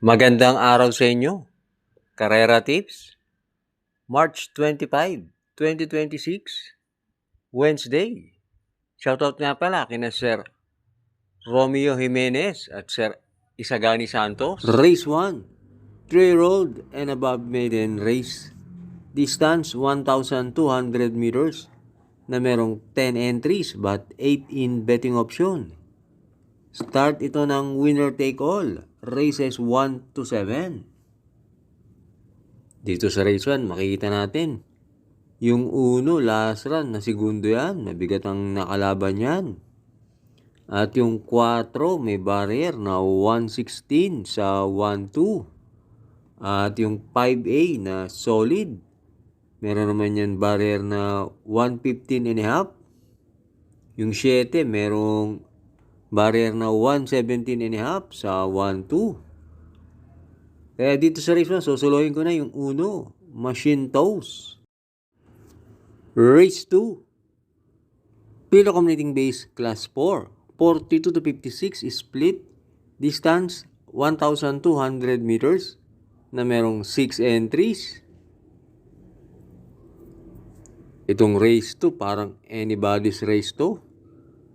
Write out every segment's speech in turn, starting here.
Magandang araw sa inyo, Karera Tips, March 25, 2026, Wednesday. Shoutout nga pala kina Sir Romeo Jimenez at Sir Isagani Santos. Race 1, 3-year-old and above maiden race. Distance 1,200 meters na merong 10 entries but 8 in betting option. Start ito ng winner take all, races 1 to 7. Dito sa race 1, makikita natin. Yung uno, last run, na segundo yan. Mabigat ang nakalaban yan. At yung 4, may barrier na 116 sa 1-2. At yung 5A na solid. Meron naman yan barrier na 115 and a half. Yung 7, merong barrier na 117 and a half sa 1-2. Kaya dito sa race 1, susuluhin ko na yung uno, Machine Toes. Race 2, Pilo Commuting Base Class 4, 42 to 56 split, distance 1,200 meters na merong 6 entries. Itong race 2, parang anybody's race to.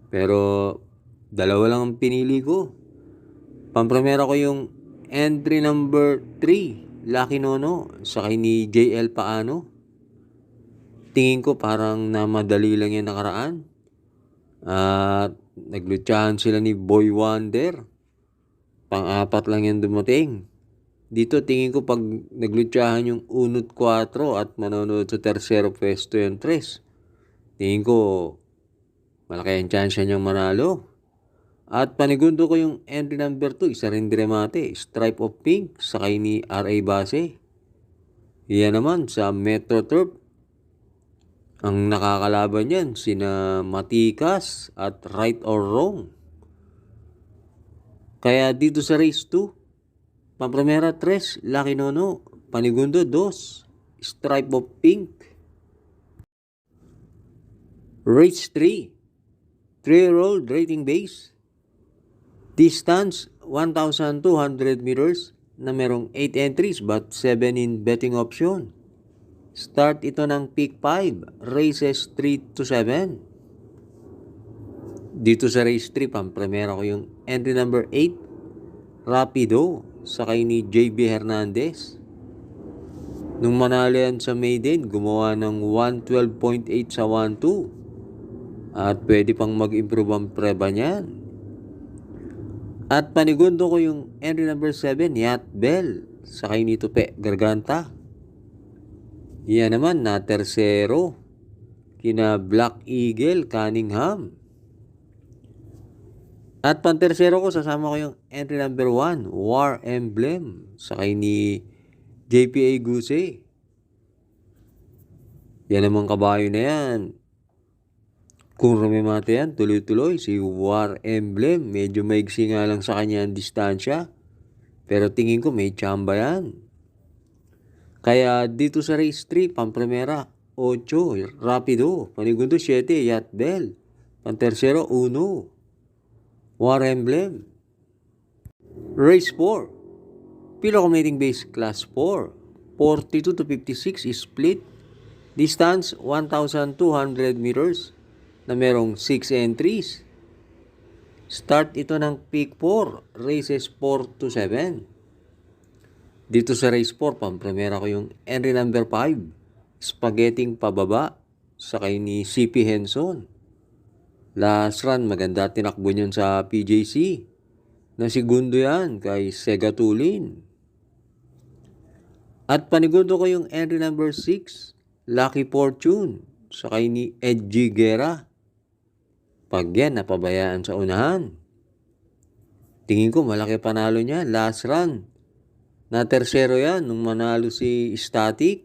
Pero dalawa lang ang pinili ko. Pampremera ko yung entry number 3, Lucky Nono, sa ni JL Paano. Tingin ko parang namadali lang yan nakaraan. At naglutsahan sila ni Boy Wonder. Pang-apat lang yan dumating. Dito tingin ko pag naglutsahan yung 1 at 4 at manonood sa tersero pwesto yung 3. Tingin ko malaki ang chance niyang manalo. At panigundo ko yung entry number 2, isa rin diremate, Stripe of Pink, sakay ni R.A. Base. Yan naman sa Metro Turf. Ang nakakalaban yan, sina Matikas at Right or Wrong. Kaya dito sa race 2, Pampremera 3, Lucky Nono, panigundo 2, Stripe of Pink. Race 3, 3-year-old rating base. Distance 1,200 meters na merong 8 entries but 7 in betting option. Start ito ng Peak 5, races 3 to 7. Dito sa race 3, pampremera ko yung entry number 8, Rapido, sakay ni JB Hernandez. Nung manalo yan sa maiden, gumawa ng 112.8 sa 1-2. At pwede pang mag-improve ang preba niyan. At panigundo ko yung entry number 7, Yacht Bell, sakay ni Tupe Garganta. Yan naman na tersero, kina Black Eagle Cunningham. At pantersero ko, sasama ko yung entry number 1, War Emblem, sakay ni JPA Guse. Yan naman kabayo na yan. Kung rumimate yan, tuloy-tuloy. Si War Emblem, medyo maigsi nga lang sa kanya ang distansya. Pero tingin ko may tsamba yan. Kaya dito sa race 3, pampremera, 8, Rapido. Panigundo, 7, Yacht Bell. Pantersero, 1, War Emblem. Race 4, Pilo Commuting Base Class 4, 42 to 56 split. Distance, 1,200 meters na merong 6 entries. Start ito ng Peak 4, races 4 to 7. Dito sa race 4, pampremera ko yung entry number 5, Spaghetting Pababa, sakay ni CP Henson. Last run, maganda tinakbo niyan sa PJC. Na segundo yan kay Sega Tulin. At panigundo ko yung entry number 6, Lucky Fortune, sakay ni Edgy Guerra. Pag yan, napabayaan sa unahan. Tingin ko malaki panalo niya. Last run, na tersero yan nung manalo si Static.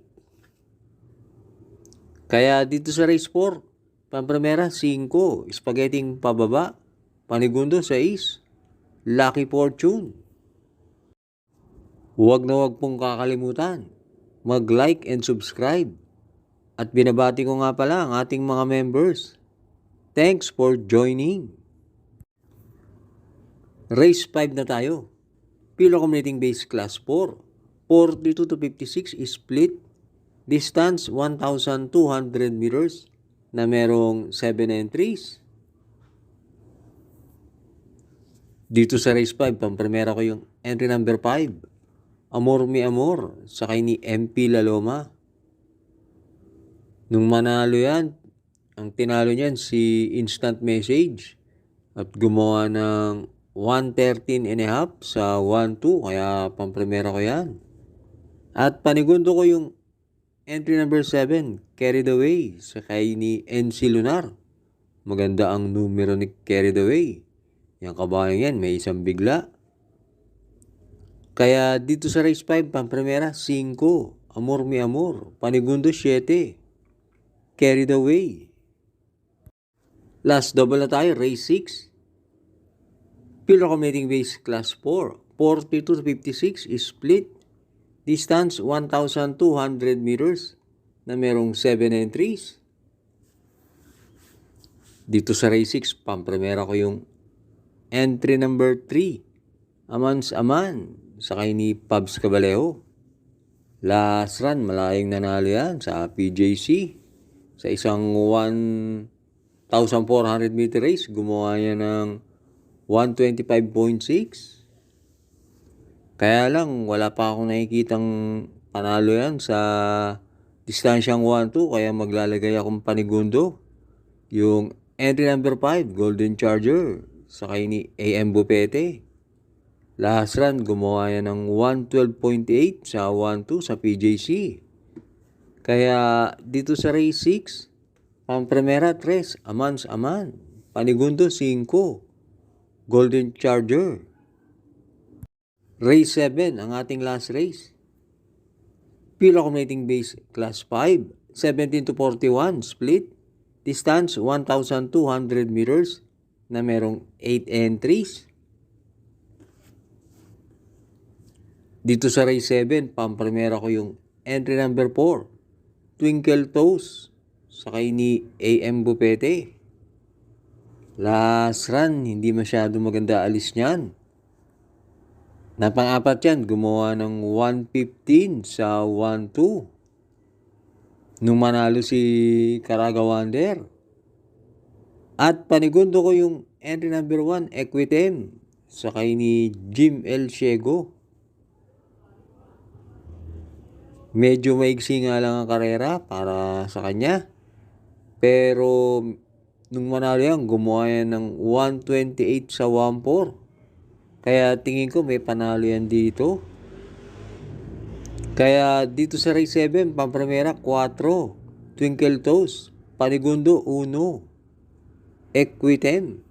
Kaya dito sa race 4, pampremera 5, Spaghetting Pababa, panigundo 6, Lucky Fortune. Huwag na huwag pong kakalimutan mag-like and subscribe. At binabati ko nga pala ang ating mga members. Thanks for joining. Race 5 na tayo. Pilo Accumulating Base Class 4. 42 to 56 split. Distance 1,200 meters na merong 7 entries. Dito sa race 5, pamprimera ko yung entry number 5. Amor Mi Amor, sakay ni MP Laloma. Nung manalo yan, ang tinalo niyan si Instant Message at gumawa ng 113.5 sa 1-2, kaya pamprimera ko yan. At panigundo ko yung entry number 7, Carried Away, sakay ni NC Lunar. Maganda ang numero ni Carried Away. Yung kabayan yan, may isang bigla. Kaya dito sa race 5, pamprimera 5, Amor Mi Amor. Panigundo 7, Carried Away. Last double na tayo, race 6. Pilo Accumulating Base Class 4. 42 to 56 split. Distance 1,200 meters na merong 7 entries. Dito sa race 6, pamprimera ko yung entry number 3. Amans Aman, sakay ni Pabs Cabalejo. Last run, malayong nanalo yan sa PJC. Sa isang 1,400 meter race, gumawa niya ng 125.6. Kaya lang, wala pa akong nakikitang panalo yan sa distansyang 1-2, kaya maglalagay akong panigundo. Yung entry number 5, Golden Charger, sakay ni AM Bupete. Last run, gumawa yan ng 112.8 sa 1-2 sa PJC. Kaya dito sa race 6, pamprimera 3, Amans Aman. Panigundo 5, Golden Charger. Race 7, ang ating last race. Pilo Accumulating Base Class 5, 17 to 41 split. Distance 1,200 meters na merong 8 entries. Dito sa race 7, pamprimera ko yung entry number 4, Twinkle Toes, sakay ni AM Bupete. Last run, hindi masyado maganda alis niyan. Napang-apat yan, gumawa ng 115 sa 1-2. Nung manalo si Caraga Wonder. At panigundo ko yung entry number 1, Equitem, sakay ni Jim L. Ciego. Medyo maigsi nga lang ang karera para sa kanya. Pero nung manalo yan, gumawa yan ng 128 sa 1-4. Kaya tingin ko may panalo yan dito. Kaya dito sa race 7, pamprimera 4, Twinkle Toes. Panigundo 1, Equitem.